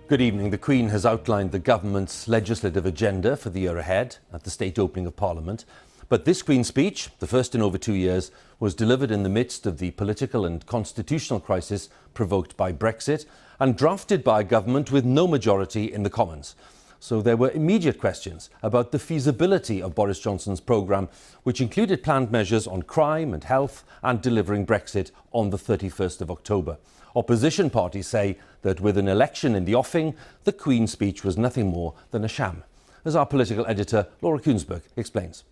Good evening. The Queen has outlined the government's legislative agenda for the year ahead at the state opening of Parliament. But this Queen's speech, the first in over 2 years, was delivered in the midst of the political and constitutional crisis provoked by Brexit and drafted by a government with no majority in the Commons. So there were immediate questions about the feasibility of Boris Johnson's programme, which included planned measures on crime and health and delivering Brexit on the 31st of October. Opposition parties say that with an election in the offing, the Queen's speech was nothing more than a sham. As our political editor, Laura Kuenssberg, explains.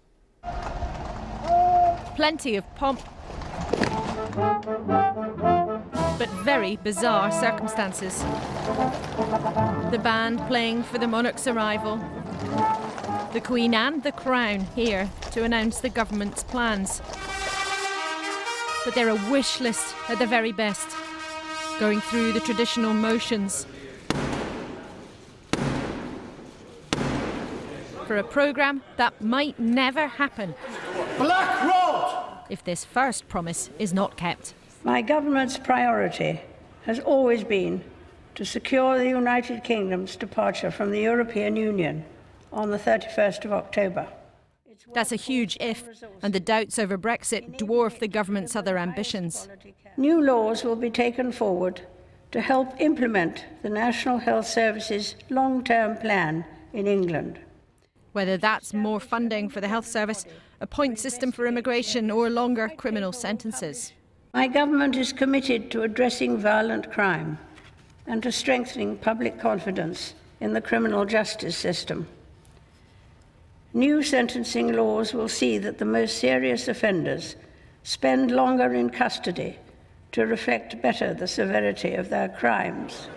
Plenty of pomp, but very bizarre circumstances. The band playing for the monarch's arrival. The Queen and the Crown here to announce the government's plans. But they're a wish list at the very best, going through the traditional motions. For a programme that might never happen. Blackford! If this first promise is not kept. My government's priority has always been to secure the United Kingdom's departure from the European Union on the 31st of October. That's a huge if, and the doubts over Brexit dwarf the government's other ambitions. New laws will be taken forward to help implement the National Health Service's long-term plan in England. Whether that's more funding for the health service, a point system for immigration or longer criminal sentences. My government is committed to addressing violent crime and to strengthening public confidence in the criminal justice system. New sentencing laws will see that the most serious offenders spend longer in custody to reflect better the severity of their crimes.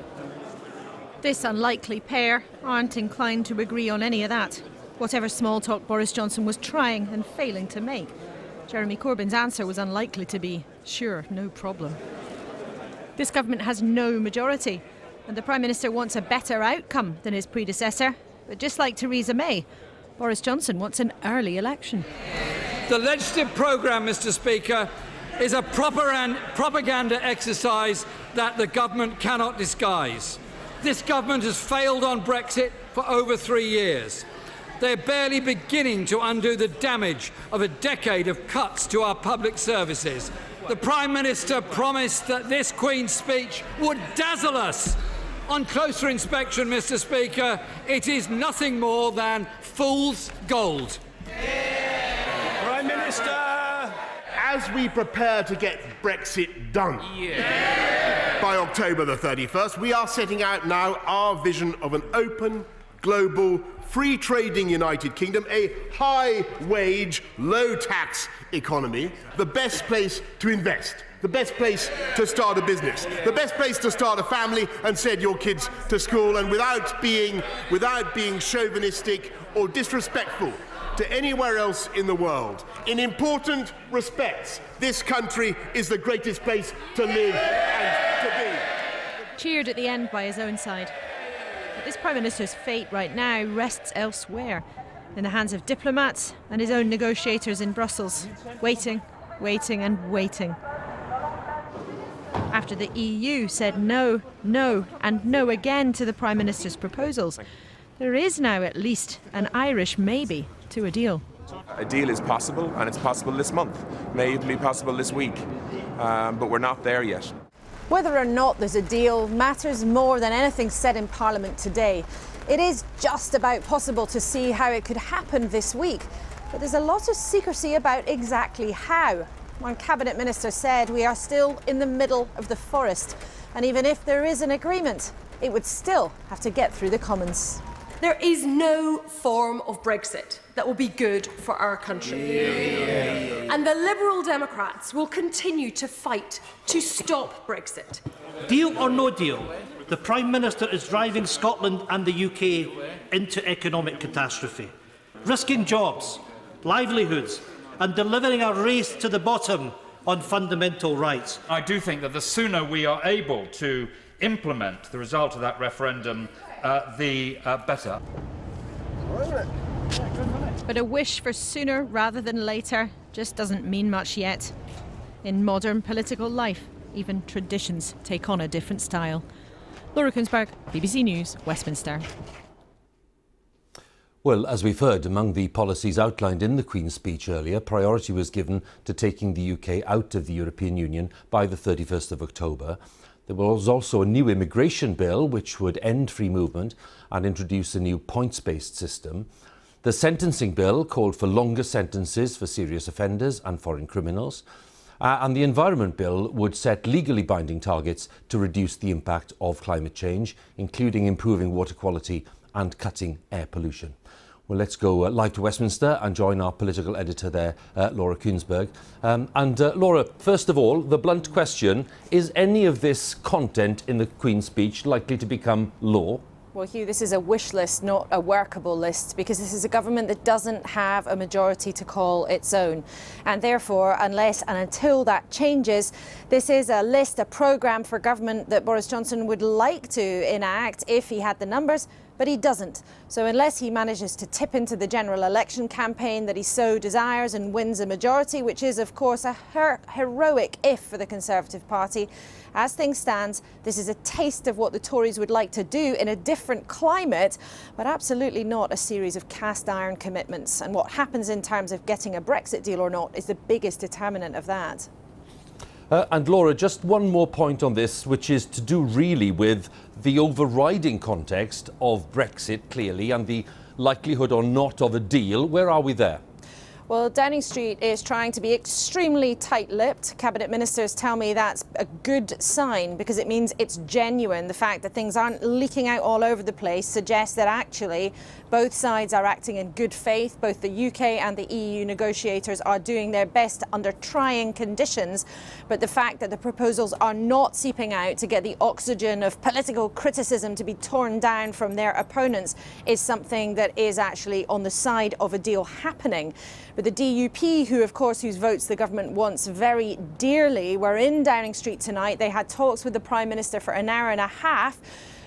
This unlikely pair aren't inclined to agree on any of that, whatever small talk Boris Johnson was trying and failing to make. Jeremy Corbyn's answer was unlikely to be, sure, no problem. This government has no majority, and the Prime Minister wants a better outcome than his predecessor. But just like Theresa May, Boris Johnson wants an early election. The legislative programme, Mr. Speaker, is a propaganda exercise that the government cannot disguise. This government has failed on Brexit for over 3 years. They're barely beginning to undo the damage of a decade of cuts to our public services. The Prime Minister promised that this Queen's speech would dazzle us. On closer inspection, Mr. Speaker, it is nothing more than fool's gold. Prime Minister! As we prepare to get Brexit done by October the 31st, we are setting out now our vision of an open, global, free-trading United Kingdom, a high-wage, low-tax economy, the best place to invest, the best place to start a business, the best place to start a family and send your kids to school, and without being chauvinistic or disrespectful to anywhere else in the world. In important respects, this country is the greatest place to live and to be. Cheered at the end by his own side. But this Prime Minister's fate right now rests elsewhere, in the hands of diplomats and his own negotiators in Brussels, waiting, waiting and waiting. After the EU said no, no and no again to the Prime Minister's proposals, there is now at least an Irish maybe to a deal. A deal is possible, and it's possible this month, may even be possible this week, but we're not there yet. Whether or not there's a deal matters more than anything said in Parliament today. It is just about possible to see how it could happen this week, but there's a lot of secrecy about exactly how. One Cabinet Minister said we are still in the middle of the forest, and even if there is an agreement, it would still have to get through the Commons. There is no form of Brexit that will be good for our country. And the Liberal Democrats will continue to fight to stop Brexit. Deal or no deal, the Prime Minister is driving Scotland and the UK into economic catastrophe, risking jobs, livelihoods and delivering a race to the bottom on fundamental rights. I do think that the sooner we are able to implement the result of that referendum, the better. But a wish for sooner rather than later just doesn't mean much yet. In modern political life, even traditions take on a different style. Laura Kuenssberg, BBC News, Westminster. Well, as we've heard, among the policies outlined in the Queen's speech earlier, priority was given to taking the UK out of the European Union by the 31st of October. There was also a new immigration bill which would end free movement and introduce a new points-based system. The sentencing bill called for longer sentences for serious offenders and foreign criminals. And the Environment Bill would set legally binding targets to reduce the impact of climate change, including improving water quality and cutting air pollution. Well, let's go live to Westminster and join our political editor there, Laura Kuenssberg. Laura, first of all, the blunt question, is any of this content in the Queen's speech likely to become law? Well, Huw, this is a wish list, not a workable list, because this is a government that doesn't have a majority to call its own. And therefore, unless and until that changes, this is a list, a programme for government that Boris Johnson would like to enact if he had the numbers, but he doesn't. So unless he manages to tip into the general election campaign that he so desires and wins a majority, which is, of course, a heroic if for the Conservative Party, as things stand, this is a taste of what the Tories would like to do in a different climate, but absolutely not a series of cast iron commitments. And what happens in terms of getting a Brexit deal or not is the biggest determinant of that. And Laura, just one more point on this, which is to do really with the overriding context of Brexit, clearly, and the likelihood or not of a deal. Where are we there? Well, Downing Street is trying to be extremely tight-lipped. Cabinet ministers tell me that's a good sign because it means it's genuine. The fact that things aren't leaking out all over the place suggests that actually both sides are acting in good faith. Both the UK and the EU negotiators are doing their best under trying conditions. But the fact that the proposals are not seeping out to get the oxygen of political criticism to be torn down from their opponents is something that is actually on the side of a deal happening. But the DUP, whose votes the government wants very dearly, were in Downing Street tonight. They had talks with the Prime Minister for an hour and a half.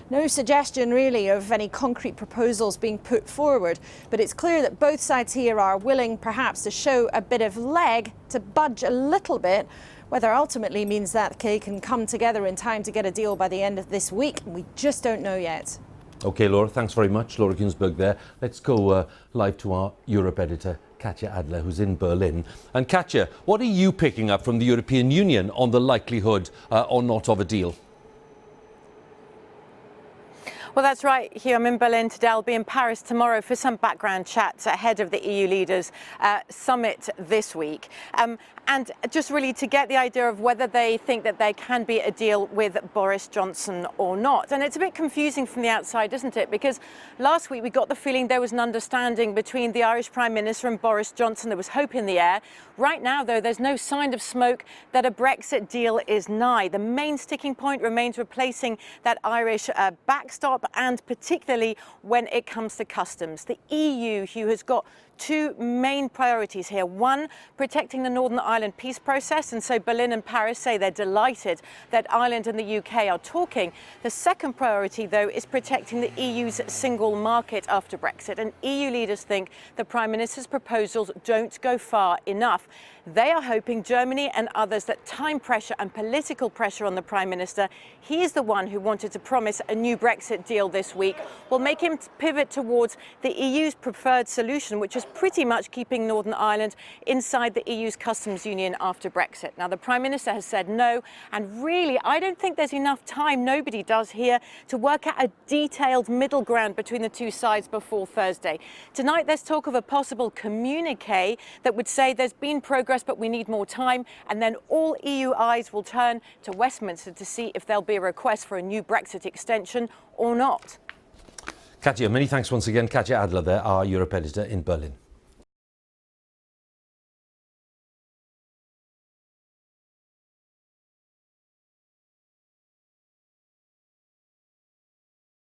No suggestion really of any concrete proposals being put forward. But it's clear that both sides here are willing perhaps to show a bit of leg, to budge a little bit. Whether ultimately means that they can come together in time to get a deal by the end of this week, we just don't know yet. OK, Laura, thanks very much. Laura Kuenssberg there. Let's go live to our Europe editor, Katya Adler, who's in Berlin. And Katya, what are you picking up from the European Union on the likelihood or not of a deal? Well, that's right, Huw. I'm in Berlin today. I'll be in Paris tomorrow for some background chats ahead of the EU leaders summit this week. And just really to get the idea of whether they think that there can be a deal with Boris Johnson or not. And it's a bit confusing from the outside, isn't it? Because last week we got the feeling there was an understanding between the Irish Prime Minister and Boris Johnson. There was hope in the air. Right now, though, there's no sign of smoke that a Brexit deal is nigh. The main sticking point remains replacing that Irish backstop, and particularly when it comes to customs. The EU, Huw, has got two main priorities here. One, protecting the Northern Ireland peace process, and so Berlin and Paris say they're delighted that Ireland and the UK are talking. The second priority, though, is protecting the EU's single market after Brexit, and EU leaders think the Prime Minister's proposals don't go far enough. They are hoping, Germany and others, that time pressure and political pressure on the Prime Minister, he is the one who wanted to promise a new Brexit deal this week, will make him pivot towards the EU's preferred solution, which is pretty much keeping Northern Ireland inside the EU's customs union after Brexit. Now, the Prime Minister has said no, and really, I don't think there's enough time, nobody does here, to work out a detailed middle ground between the two sides before Thursday. Tonight, there's talk of a possible communique that would say there's been progress, but we need more time, and then all EU eyes will turn to Westminster to see if there'll be a request for a new Brexit extension or not. Katya, many thanks once again. Katya Adler there, our Europe editor in Berlin.